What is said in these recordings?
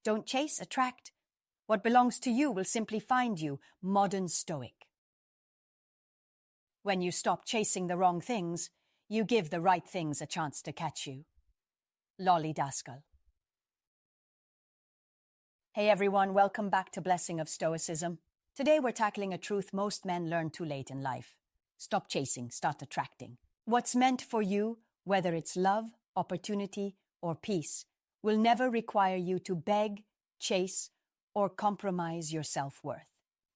Don't chase, attract. What belongs to you will simply find you, modern Stoic. When you stop chasing the wrong things, you give the right things a chance to catch you. Lolly Daskal. Hey everyone, welcome back to Blessing of Stoicism. Today we're tackling a truth most men learn too late in life. Stop chasing, start attracting. What's meant for you, whether it's love, opportunity, or peace, will never require you to beg, chase, or compromise your self-worth.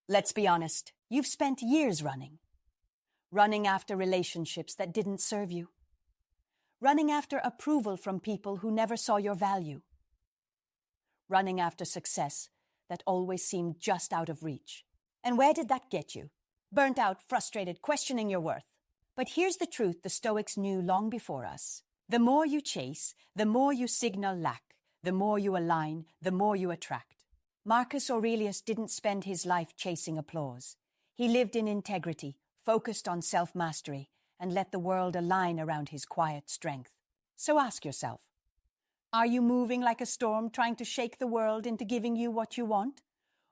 Let's be honest, you've spent years running after relationships that didn't serve you, running after approval from people who never saw your value, running after success that always seemed just out of reach. And where did that get you? Burnt out, frustrated, questioning your worth. But here's the truth the Stoics knew long before us. The more you chase, the more you signal lack. The more you align, the more you attract. Marcus Aurelius didn't spend his life chasing applause. He lived in integrity, focused on self-mastery, and let the world align around his quiet strength. So ask yourself, are you moving like a storm, trying to shake the world into giving you what you want?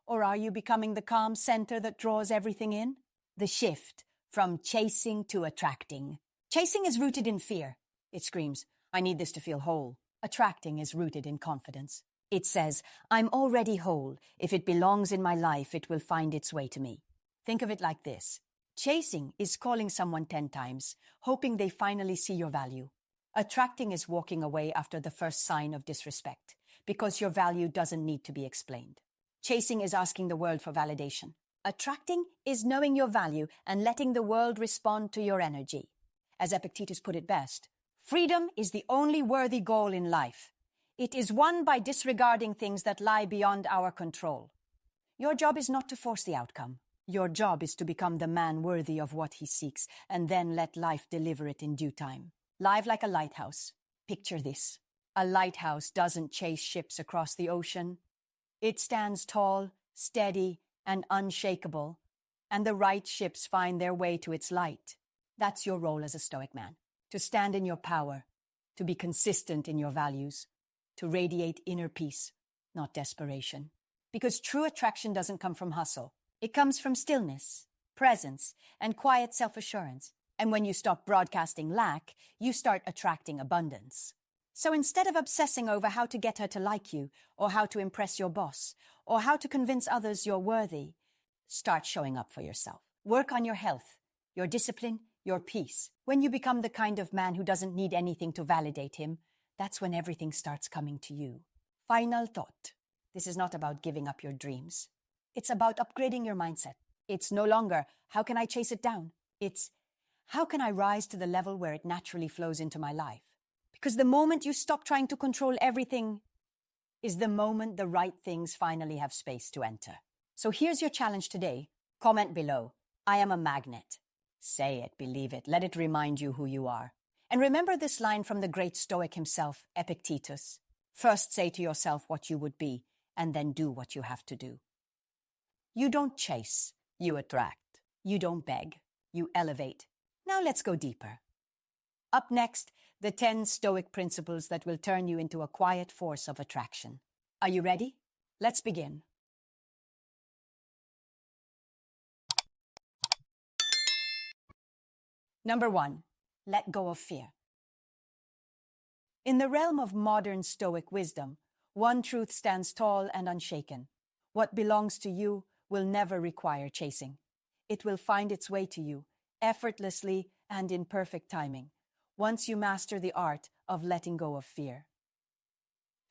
Or are you becoming the calm center that draws everything in? The shift from chasing to attracting. Chasing is rooted in fear. It screams, I need this to feel whole. Attracting is rooted in confidence. It says, I'm already whole. If it belongs in my life, it will find its way to me. Think of it like this. Chasing is calling someone 10 times, hoping they finally see your value. Attracting is walking away after the first sign of disrespect, because your value doesn't need to be explained. Chasing is asking the world for validation. Attracting is knowing your value and letting the world respond to your energy. As Epictetus put it best, freedom is the only worthy goal in life. It is won by disregarding things that lie beyond our control. Your job is not to force the outcome. Your job is to become the man worthy of what he seeks, and then let life deliver it in due time. Live like a lighthouse. Picture this. A lighthouse doesn't chase ships across the ocean. It stands tall, steady, and unshakable, and the right ships find their way to its light. That's your role as a Stoic man. To stand in your power, to be consistent in your values, to radiate inner peace, not desperation. Because true attraction doesn't come from hustle. It comes from stillness, presence, and quiet self-assurance. And when you stop broadcasting lack, you start attracting abundance. So instead of obsessing over how to get her to like you, or how to impress your boss, or how to convince others you're worthy, start showing up for yourself. Work on your health, your discipline, your peace. When you become the kind of man who doesn't need anything to validate him, that's when everything starts coming to you. Final thought. This is not about giving up your dreams. It's about upgrading your mindset. It's no longer, how can I chase it down? It's, how can I rise to the level where it naturally flows into my life? Because the moment you stop trying to control everything is the moment the right things finally have space to enter. So here's your challenge today. Comment below. I am a magnet. Say it, believe it, let it remind you who you are. And remember this line from the great Stoic himself, Epictetus. First say to yourself what you would be, and then do what you have to do. You don't chase, you attract. You don't beg, you elevate. Now let's go deeper. Up next, the 10 Stoic principles that will turn you into a quiet force of attraction. Are you ready? Let's begin. Number 1, let go of fear. In the realm of modern Stoic wisdom, one truth stands tall and unshaken. What belongs to you will never require chasing. It will find its way to you, effortlessly and in perfect timing, once you master the art of letting go of fear.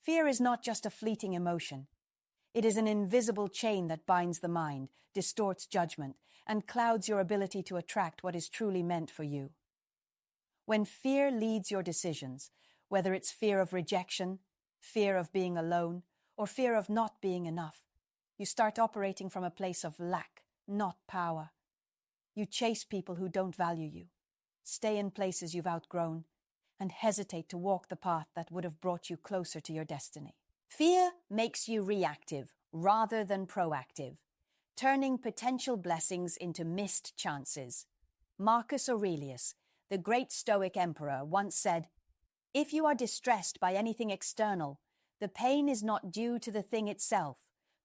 Fear is not just a fleeting emotion. It is an invisible chain that binds the mind, distorts judgment, and clouds your ability to attract what is truly meant for you. When fear leads your decisions, whether it's fear of rejection, fear of being alone, or fear of not being enough, you start operating from a place of lack, not power. You chase people who don't value you, stay in places you've outgrown, and hesitate to walk the path that would have brought you closer to your destiny. Fear makes you reactive rather than proactive, turning potential blessings into missed chances. Marcus Aurelius, the great Stoic emperor, once said, "If you are distressed by anything external, The pain is not due to the thing itself,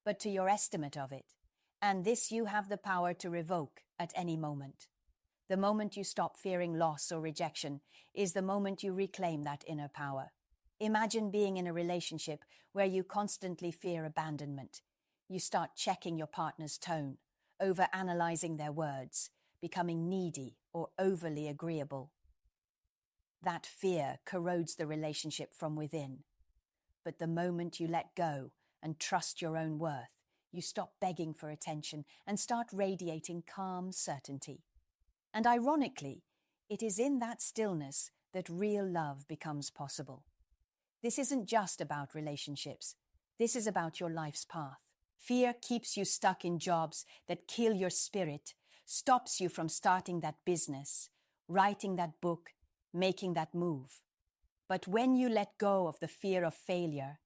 but to your estimate of it, and this you have the power to revoke at any moment. The moment you stop fearing loss or rejection is the moment you reclaim that inner power. Imagine being in a relationship where you constantly fear abandonment. You start checking your partner's tone, overanalyzing their words, becoming needy or overly agreeable. That fear corrodes the relationship from within. But the moment you let go and trust your own worth, you stop begging for attention and start radiating calm certainty. And ironically, it is in that stillness that real love becomes possible. This isn't just about relationships. This is about your life's path. Fear keeps you stuck in jobs that kill your spirit, stops you from starting that business, writing that book, making that move. But when you let go of the fear of failure,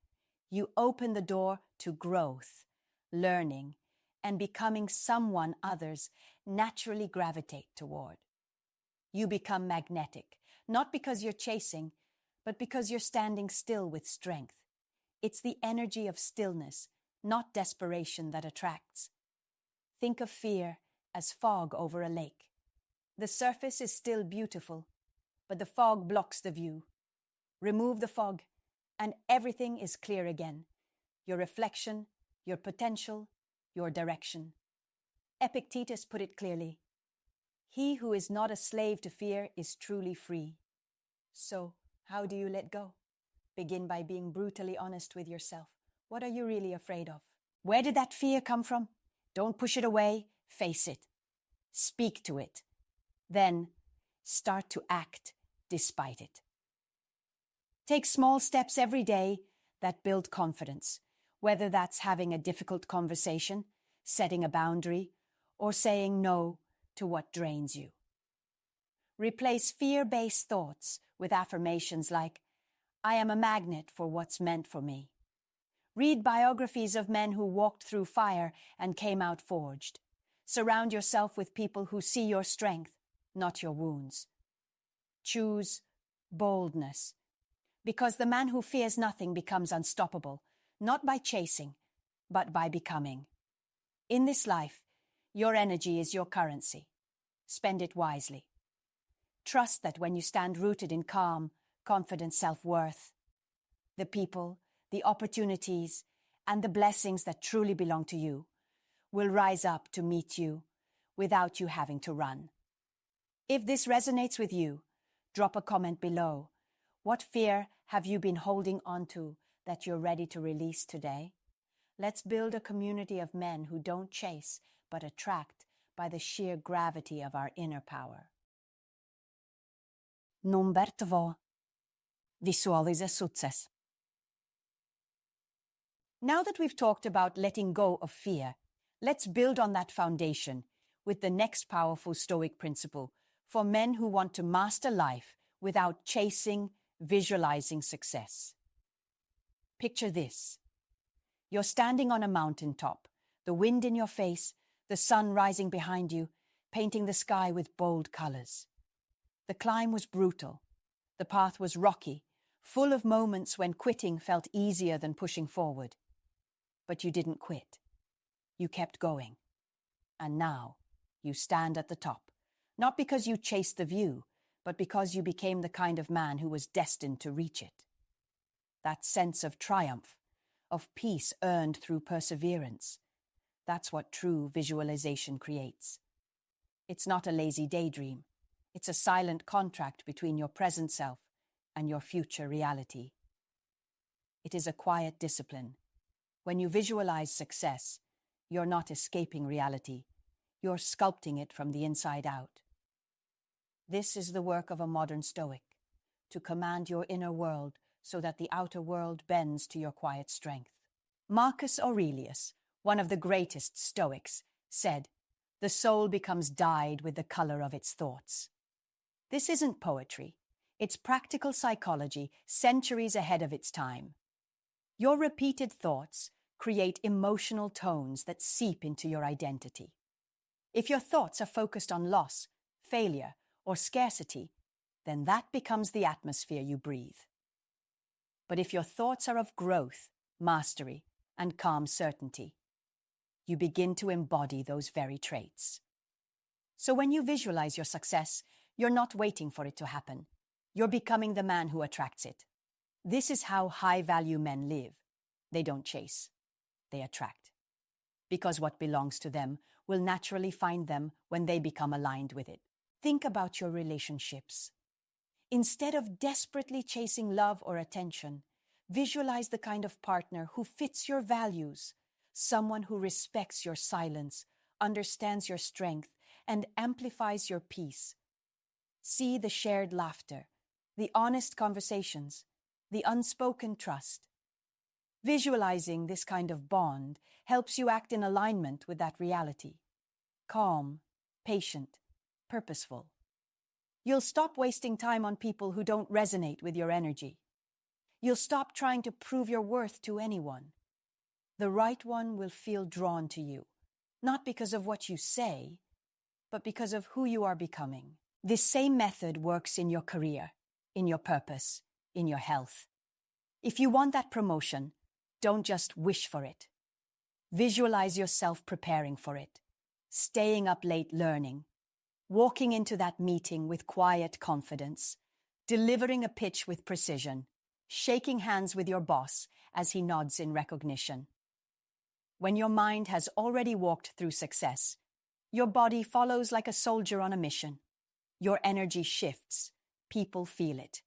you open the door to growth, learning, and becoming someone others naturally gravitate toward. You become magnetic, not because you're chasing, but because you're standing still with strength. It's the energy of stillness, not desperation, that attracts. Think of fear as fog over a lake. The surface is still beautiful, but the fog blocks the view. Remove the fog, and everything is clear again. Your reflection, your potential, your direction. Epictetus put it clearly. He who is not a slave to fear is truly free. So, how do you let go? Begin by being brutally honest with yourself. What are you really afraid of? Where did that fear come from? Don't push it away, face it. Speak to it. Then, start to act despite it. Take small steps every day that build confidence, whether that's having a difficult conversation, setting a boundary, or saying no to what drains you. Replace fear-based thoughts with affirmations like, I am a magnet for what's meant for me. Read biographies of men who walked through fire and came out forged. Surround yourself with people who see your strength, not your wounds. Choose boldness, because the man who fears nothing becomes unstoppable, not by chasing, but by becoming. In this life, your energy is your currency. Spend it wisely. Trust that when you stand rooted in calm, confident self-worth, the people, the opportunities, and the blessings that truly belong to you will rise up to meet you without you having to run. If this resonates with you, drop a comment below. What fear have you been holding on to that you're ready to release today? Let's build a community of men who don't chase, but attract by the sheer gravity of our inner power. Number 2. Visualize success. Now that we've talked about letting go of fear, let's build on that foundation with the next powerful Stoic principle for men who want to master life without chasing, visualizing success. Picture this. You're standing on a mountaintop, the wind in your face, the sun rising behind you, painting the sky with bold colors. The climb was brutal. The path was rocky, full of moments when quitting felt easier than pushing forward. But you didn't quit. You kept going. And now you stand at the top, not because you chased the view, but because you became the kind of man who was destined to reach it. That sense of triumph, of peace earned through perseverance, that's what true visualization creates. It's not a lazy daydream. It's a silent contract between your present self and your future reality. It is a quiet discipline. When you visualize success, you're not escaping reality. You're sculpting it from the inside out. This is the work of a modern Stoic, to command your inner world so that the outer world bends to your quiet strength. Marcus Aurelius, one of the greatest Stoics, said, "The soul becomes dyed with the color of its thoughts." This isn't poetry. It's practical psychology, centuries ahead of its time. Your repeated thoughts create emotional tones that seep into your identity. If your thoughts are focused on loss, failure, or scarcity, then that becomes the atmosphere you breathe. But if your thoughts are of growth, mastery, and calm certainty, you begin to embody those very traits. So when you visualize your success, you're not waiting for it to happen. You're becoming the man who attracts it. This is how high-value men live. They don't chase. They attract. Because what belongs to them will naturally find them when they become aligned with it. Think about your relationships. Instead of desperately chasing love or attention, visualize the kind of partner who fits your values, someone who respects your silence, understands your strength, and amplifies your peace. See the shared laughter, the honest conversations, the unspoken trust. Visualizing this kind of bond helps you act in alignment with that reality. Calm, patient, purposeful. You'll stop wasting time on people who don't resonate with your energy. You'll stop trying to prove your worth to anyone. The right one will feel drawn to you, not because of what you say, but because of who you are becoming. This same method works in your career, in your purpose, in your health. If you want that promotion, don't just wish for it. Visualize yourself preparing for it, staying up late learning, walking into that meeting with quiet confidence, delivering a pitch with precision, shaking hands with your boss as he nods in recognition. When your mind has already walked through success, your body follows like a soldier on a mission. Your energy shifts, people feel it,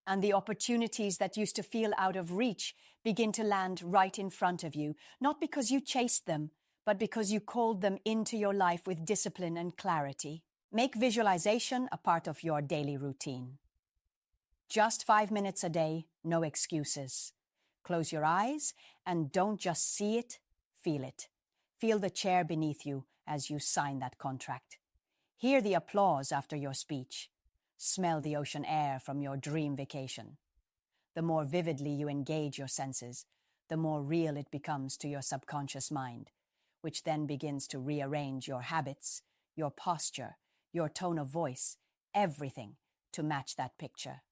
and the opportunities that used to feel out of reach begin to land right in front of you, not because you chased them, but because you called them into your life with discipline and clarity. Make visualization a part of your daily routine. Just 5 minutes a day, no excuses. Close your eyes and don't just see it, feel it. Feel the chair beneath you as you sign that contract. Hear the applause after your speech. Smell the ocean air from your dream vacation. The more vividly you engage your senses, the more real it becomes to your subconscious mind, which then begins to rearrange your habits, your posture, your tone of voice, everything to match that picture.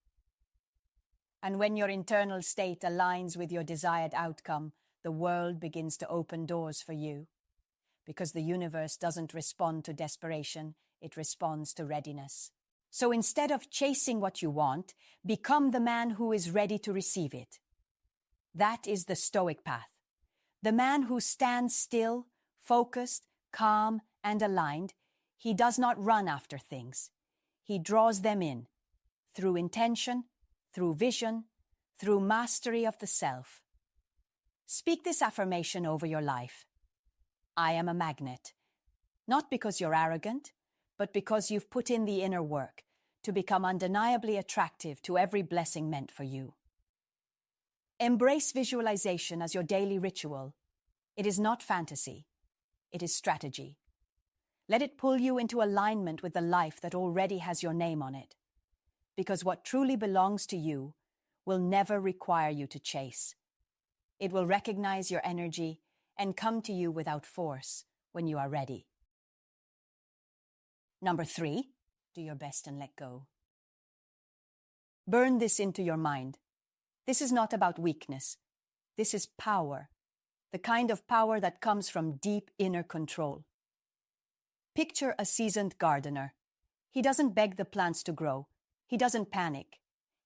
And when your internal state aligns with your desired outcome, the world begins to open doors for you. Because the universe doesn't respond to desperation, it responds to readiness. So instead of chasing what you want, become the man who is ready to receive it. That is the Stoic path. The man who stands still, focused, calm, and aligned. He does not run after things. He draws them in, through intention, through vision, through mastery of the self. Speak this affirmation over your life. I am a magnet. Not because you're arrogant, but because you've put in the inner work to become undeniably attractive to every blessing meant for you. Embrace visualization as your daily ritual. It is not fantasy. It is strategy. Let it pull you into alignment with the life that already has your name on it. Because what truly belongs to you will never require you to chase. It will recognize your energy and come to you without force when you are ready. Number 3, do your best and let go. Burn this into your mind. This is not about weakness. This is power. The kind of power that comes from deep inner control. Picture a seasoned gardener. He doesn't beg the plants to grow. He doesn't panic.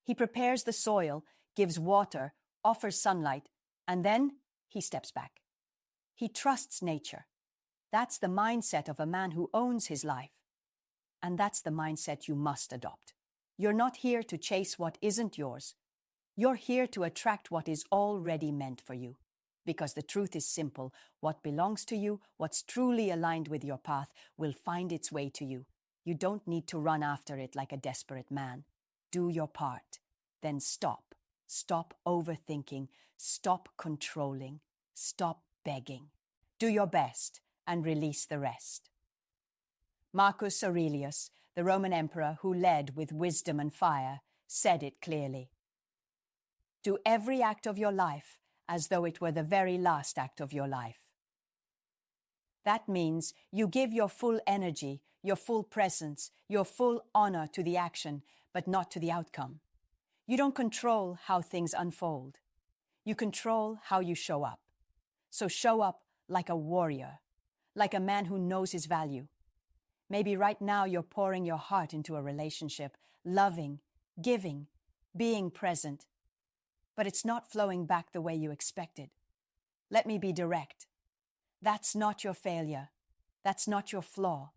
He prepares the soil, gives water, offers sunlight, and then he steps back. He trusts nature. That's the mindset of a man who owns his life. And that's the mindset you must adopt. You're not here to chase what isn't yours. You're here to attract what is already meant for you. Because the truth is simple. What belongs to you, what's truly aligned with your path, will find its way to you. You don't need to run after it like a desperate man. Do your part. Then stop. Stop overthinking. Stop controlling. Stop begging. Do your best and release the rest. Marcus Aurelius, the Roman emperor who led with wisdom and fire, said it clearly. Do every act of your life as though it were the very last act of your life. That means you give your full energy, your full presence, your full honor to the action, but not to the outcome. You don't control how things unfold. You control how you show up. So show up like a warrior, like a man who knows his value. Maybe right now you're pouring your heart into a relationship, loving, giving, being present, but it's not flowing back the way you expected. Let me be direct. That's not your failure. That's not your flaw.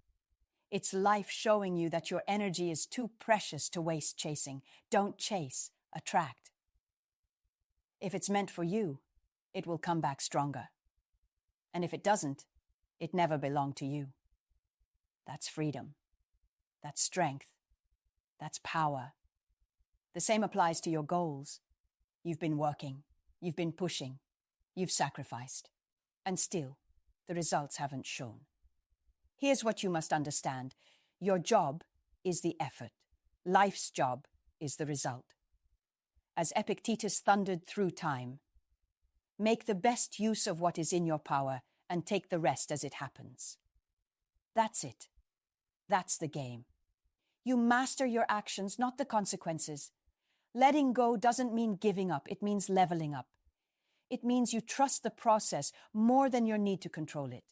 It's life showing you that your energy is too precious to waste chasing. Don't chase, attract. If it's meant for you, it will come back stronger. And if it doesn't, it never belonged to you. That's freedom. That's strength. That's power. The same applies to your goals. You've been working. You've been pushing. You've sacrificed. And still, the results haven't shown. Here's what you must understand. Your job is the effort. Life's job is the result. As Epictetus thundered through time, make the best use of what is in your power and take the rest as it happens. That's it. That's the game. You master your actions, not the consequences. Letting go doesn't mean giving up. It means leveling up. It means you trust the process more than your need to control it.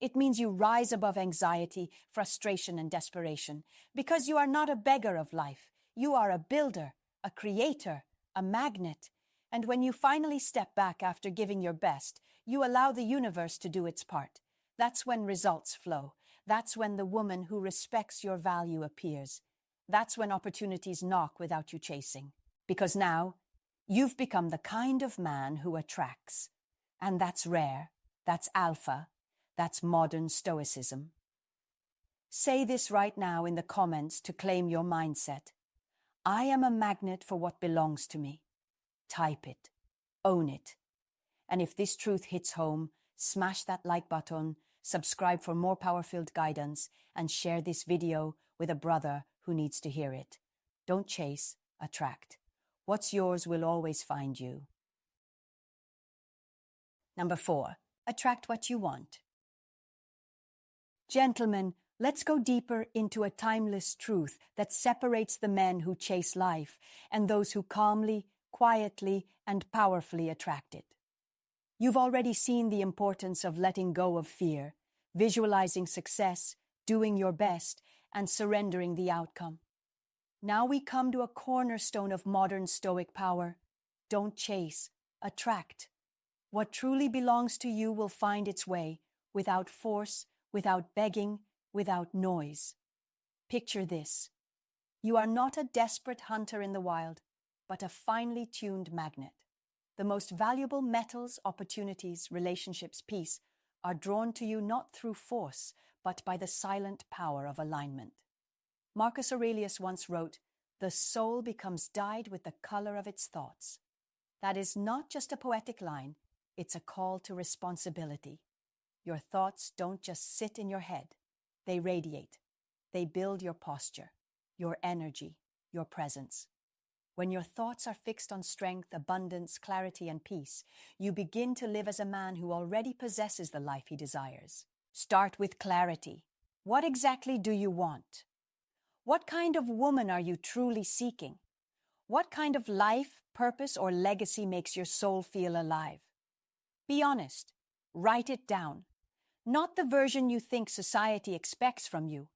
It means you rise above anxiety, frustration, and desperation, because you are not a beggar of life. You are a builder, a creator, a magnet. And when you finally step back after giving your best, you allow the universe to do its part. That's when results flow. That's when the woman who respects your value appears. That's when opportunities knock without you chasing. Because now, you've become the kind of man who attracts. And that's rare. That's alpha. That's modern stoicism. Say this right now in the comments to claim your mindset. I am a magnet for what belongs to me. Type it. Own it. And if this truth hits home, smash that like button, subscribe for more power-filled guidance, and share this video with a brother who needs to hear it. Don't chase, attract. What's yours will always find you. Number 4, attract what you want. Gentlemen, let's go deeper into a timeless truth that separates the men who chase life and those who calmly, quietly, and powerfully attract it. You've already seen the importance of letting go of fear, visualizing success, doing your best, and surrendering the outcome. Now we come to a cornerstone of modern Stoic power. Don't chase, attract. What truly belongs to you will find its way, without force, without begging, without noise. Picture this. You are not a desperate hunter in the wild, but a finely tuned magnet. The most valuable metals, opportunities, relationships, peace are drawn to you not through force, but by the silent power of alignment. Marcus Aurelius once wrote, "The soul becomes dyed with the color of its thoughts." That is not just a poetic line, it's a call to responsibility. Your thoughts don't just sit in your head. They radiate. They build your posture, your energy, your presence. When your thoughts are fixed on strength, abundance, clarity, and peace, you begin to live as a man who already possesses the life he desires. Start with clarity. What exactly do you want? What kind of woman are you truly seeking? What kind of life, purpose, or legacy makes your soul feel alive? Be honest. Write it down. Not the version you think society expects from you,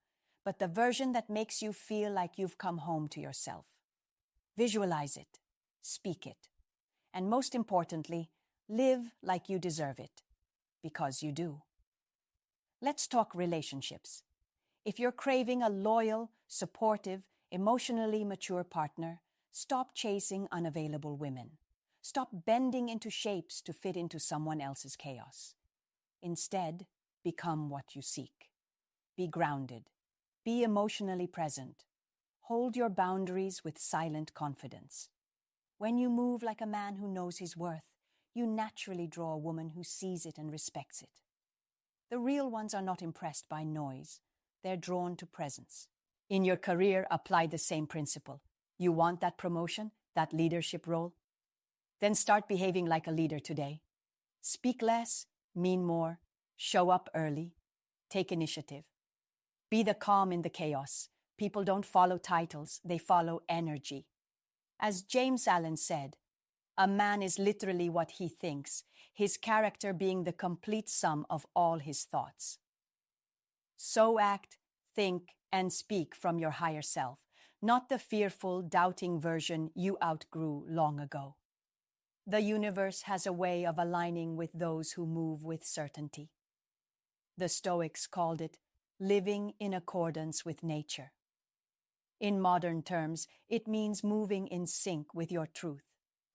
but the version that makes you feel like you've come home to yourself. Visualize it, speak it, and most importantly, live like you deserve it, because you do. Let's talk relationships. If you're craving a loyal, supportive, emotionally mature partner, stop chasing unavailable women. Stop bending into shapes to fit into someone else's chaos. Instead, become what you seek. Be grounded. Be emotionally present. Hold your boundaries with silent confidence. When you move like a man who knows his worth, you naturally draw a woman who sees it and respects it. The real ones are not impressed by noise. They're drawn to presence. In your career, apply the same principle. You want that promotion, that leadership role? Then start behaving like a leader today. Speak less, mean more, show up early, take initiative. Be the calm in the chaos. People don't follow titles, they follow energy. As James Allen said, a man is literally what he thinks, his character being the complete sum of all his thoughts. So act, think, and speak from your higher self, not the fearful, doubting version you outgrew long ago. The universe has a way of aligning with those who move with certainty. The Stoics called it living in accordance with nature. In modern terms, it means moving in sync with your truth,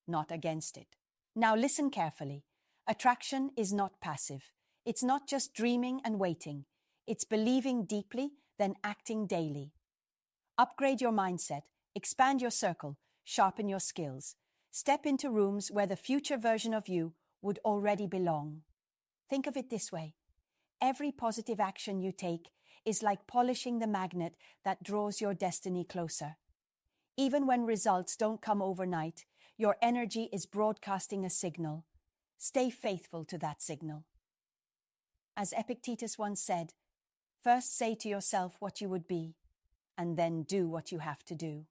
not against it. Now listen carefully. Attraction is not passive. It's not just dreaming and waiting. It's believing deeply, then acting daily. Upgrade your mindset, expand your circle, sharpen your skills. Step into rooms where the future version of you would already belong. Think of it this way. Every positive action you take is like polishing the magnet that draws your destiny closer. Even when results don't come overnight, your energy is broadcasting a signal. Stay faithful to that signal. As Epictetus once said, first say to yourself what you would be, and then do what you have to do.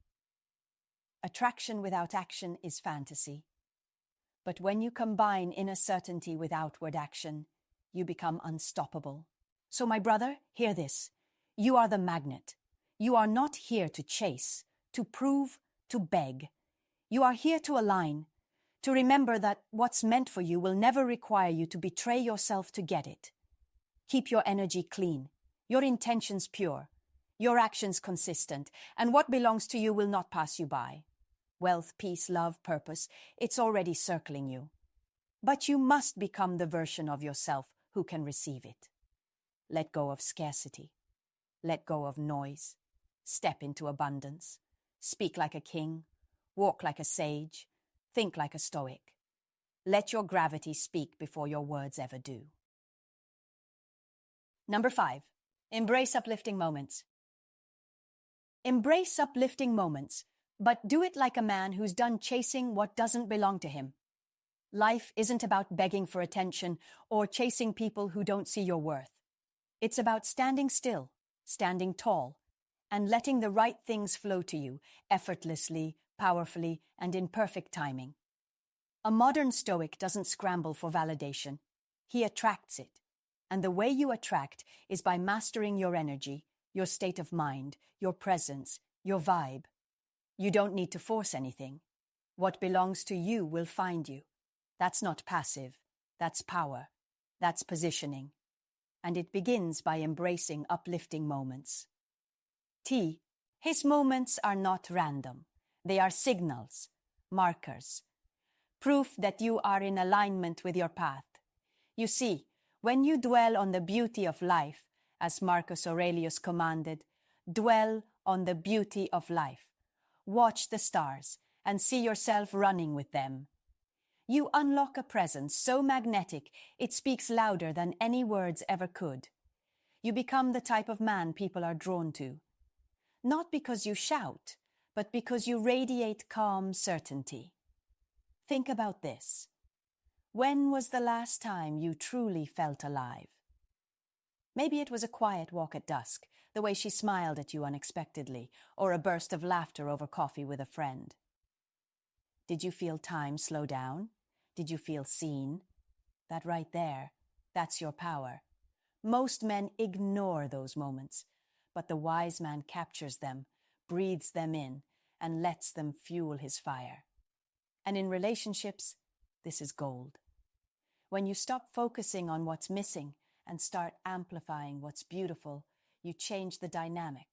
Attraction without action is fantasy. But when you combine inner certainty with outward action, you become unstoppable. So my brother, hear this. You are the magnet. You are not here to chase, to prove, to beg. You are here to align, to remember that what's meant for you will never require you to betray yourself to get it. Keep your energy clean, your intentions pure, your actions consistent, and what belongs to you will not pass you by. Wealth, peace, love, purpose, it's already circling you. But you must become the version of yourself who can receive it. Let go of scarcity. Let go of noise. Step into abundance. Speak like a king. Walk like a sage. Think like a Stoic. Let your gravity speak before your words ever do. Number 5. Embrace uplifting moments. Embrace uplifting moments, but do it like a man who's done chasing what doesn't belong to him. Life isn't about begging for attention or chasing people who don't see your worth. It's about standing still, standing tall, and letting the right things flow to you effortlessly, powerfully, and in perfect timing. A modern Stoic doesn't scramble for validation. He attracts it. And the way you attract is by mastering your energy, your state of mind, your presence, your vibe. You don't need to force anything. What belongs to you will find you. That's not passive. That's power. That's positioning. And it begins by embracing uplifting moments. His moments are not random. They are signals, markers, proof that you are in alignment with your path. You see, when you dwell on the beauty of life, as Marcus Aurelius commanded, dwell on the beauty of life. Watch the stars and see yourself running with them. You unlock a presence so magnetic it speaks louder than any words ever could. You become the type of man people are drawn to. Not because you shout, but because you radiate calm certainty. Think about this. When was the last time you truly felt alive? Maybe it was a quiet walk at dusk, the way she smiled at you unexpectedly, or a burst of laughter over coffee with a friend. Did you feel time slow down? Did you feel seen? That right there, that's your power. Most men ignore those moments, but the wise man captures them, breathes them in, and lets them fuel his fire. And in relationships, this is gold. When you stop focusing on what's missing and start amplifying what's beautiful, you change the dynamic.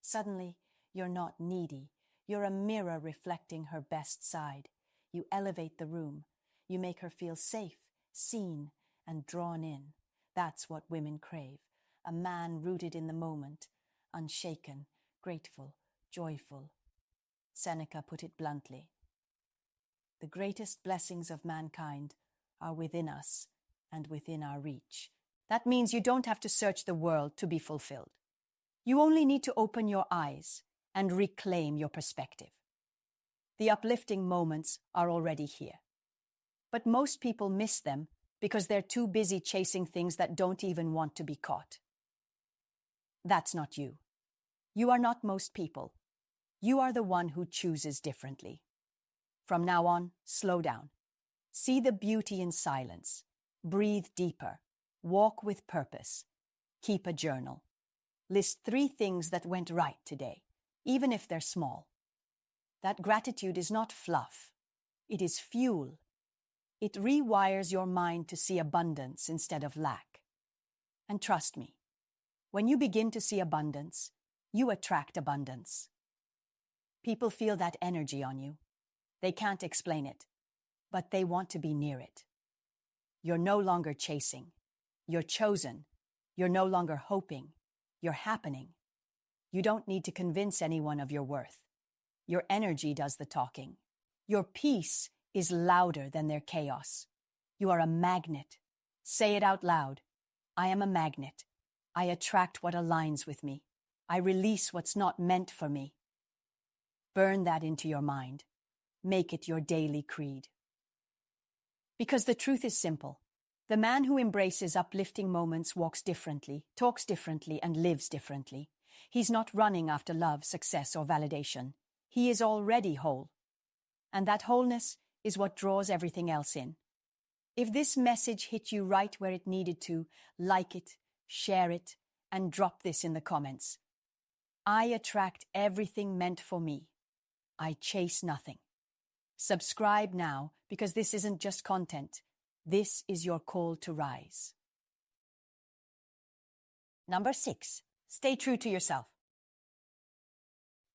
Suddenly, you're not needy. You're a mirror reflecting her best side. You elevate the room. You make her feel safe, seen, and drawn in. That's what women crave. A man rooted in the moment, unshaken, grateful, joyful. Seneca put it bluntly. The greatest blessings of mankind are within us and within our reach. That means you don't have to search the world to be fulfilled. You only need to open your eyes and reclaim your perspective. The uplifting moments are already here. But most people miss them because they're too busy chasing things that don't even want to be caught. That's not you. You are not most people. You are the one who chooses differently. From now on, slow down. See the beauty in silence. Breathe deeper. Walk with purpose. Keep a journal. List 3 things that went right today, even if they're small. That gratitude is not fluff. It is fuel. It rewires your mind to see abundance instead of lack. And trust me, when you begin to see abundance, you attract abundance. People feel that energy on you. They can't explain it, but they want to be near it. You're no longer chasing. You're chosen. You're no longer hoping. You're happening. You don't need to convince anyone of your worth. Your energy does the talking. Your peace is louder than their chaos. You are a magnet. Say it out loud. I am a magnet. I attract what aligns with me. I release what's not meant for me. Burn that into your mind. Make it your daily creed. Because the truth is simple. The man who embraces uplifting moments walks differently, talks differently, and lives differently. He's not running after love, success, or validation. He is already whole. And that wholeness is what draws everything else in. If this message hit you right where it needed to, like it, share it, and drop this in the comments. I attract everything meant for me. I chase nothing. Subscribe now, because this isn't just content. This is your call to rise. Number 6, stay true to yourself.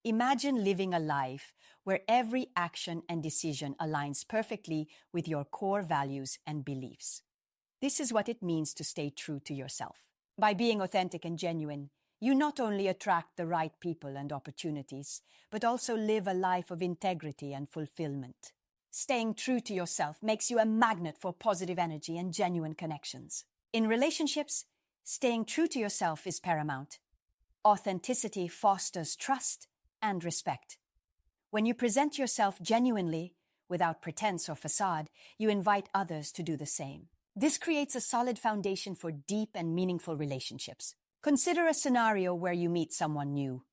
Imagine living a life where every action and decision aligns perfectly with your core values and beliefs. This is what it means to stay true to yourself. By being authentic and genuine, you not only attract the right people and opportunities, but also live a life of integrity and fulfillment. Staying true to yourself makes you a magnet for positive energy and genuine connections. In relationships, staying true to yourself is paramount. Authenticity fosters trust and respect. When you present yourself genuinely, without pretense or facade, you invite others to do the same. This creates a solid foundation for deep and meaningful relationships. Consider a scenario where you meet someone new.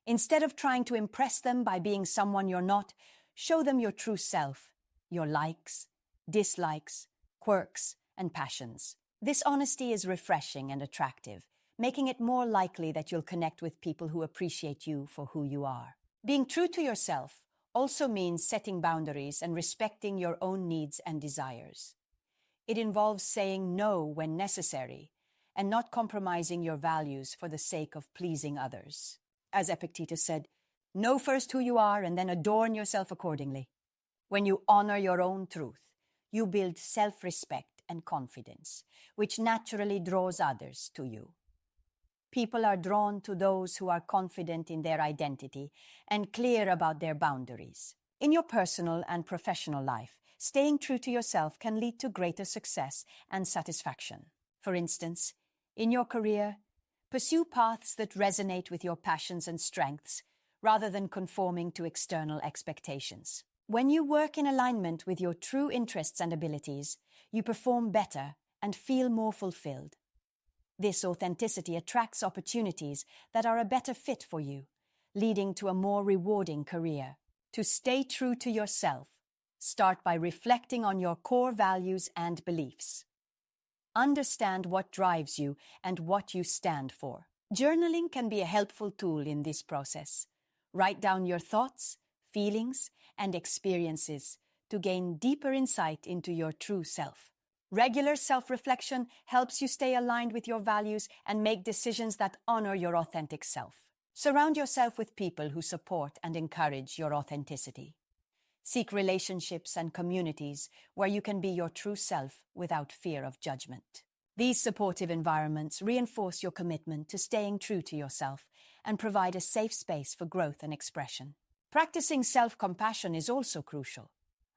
Instead of trying to impress them by being someone you're not, show them your true self, your likes, dislikes, quirks, and passions. This honesty is refreshing and attractive, making it more likely that you'll connect with people who appreciate you for who you are. Being true to yourself also means setting boundaries and respecting your own needs and desires. It involves saying no when necessary and not compromising your values for the sake of pleasing others. As Epictetus said, know first who you are and then adorn yourself accordingly. When you honor your own truth, you build self-respect and confidence, which naturally draws others to you. People are drawn to those who are confident in their identity and clear about their boundaries. In your personal and professional life, staying true to yourself can lead to greater success and satisfaction. For instance, in your career, pursue paths that resonate with your passions and strengths rather than conforming to external expectations. When you work in alignment with your true interests and abilities, you perform better and feel more fulfilled. This authenticity attracts opportunities that are a better fit for you, leading to a more rewarding career. To stay true to yourself, start by reflecting on your core values and beliefs. Understand what drives you and what you stand for. Journaling can be a helpful tool in this process. Write down your thoughts, feelings, and experiences to gain deeper insight into your true self. Regular self-reflection helps you stay aligned with your values and make decisions that honor your authentic self. Surround yourself with people who support and encourage your authenticity. Seek relationships and communities where you can be your true self without fear of judgment. These supportive environments reinforce your commitment to staying true to yourself and provide a safe space for growth and expression. Practicing self-compassion is also crucial.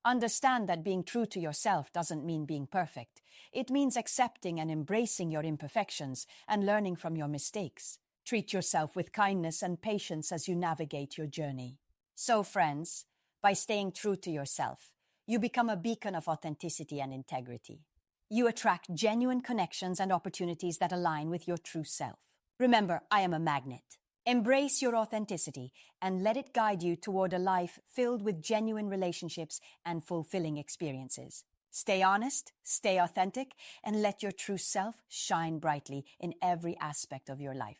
Understand that being true to yourself doesn't mean being perfect. It means accepting and embracing your imperfections and learning from your mistakes. Treat yourself with kindness and patience as you navigate your journey. So, friends, by staying true to yourself, you become a beacon of authenticity and integrity. You attract genuine connections and opportunities that align with your true self. Remember, I am a magnet. Embrace your authenticity and let it guide you toward a life filled with genuine relationships and fulfilling experiences. Stay honest, stay authentic, and let your true self shine brightly in every aspect of your life.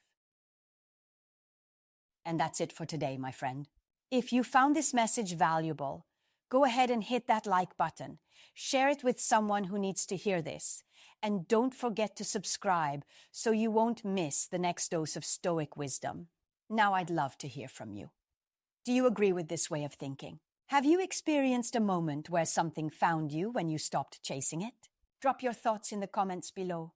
And that's it for today, my friend. If you found this message valuable, go ahead and hit that like button. Share it with someone who needs to hear this. And don't forget to subscribe so you won't miss the next dose of Stoic wisdom. Now I'd love to hear from you. Do you agree with this way of thinking? Have you experienced a moment where something found you when you stopped chasing it? Drop your thoughts in the comments below.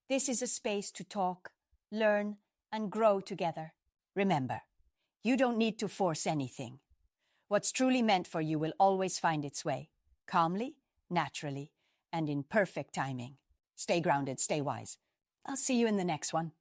This is a space to talk, learn, and grow together. Remember, you don't need to force anything. What's truly meant for you will always find its way, calmly, naturally, and in perfect timing. Stay grounded, stay wise. I'll see you in the next one.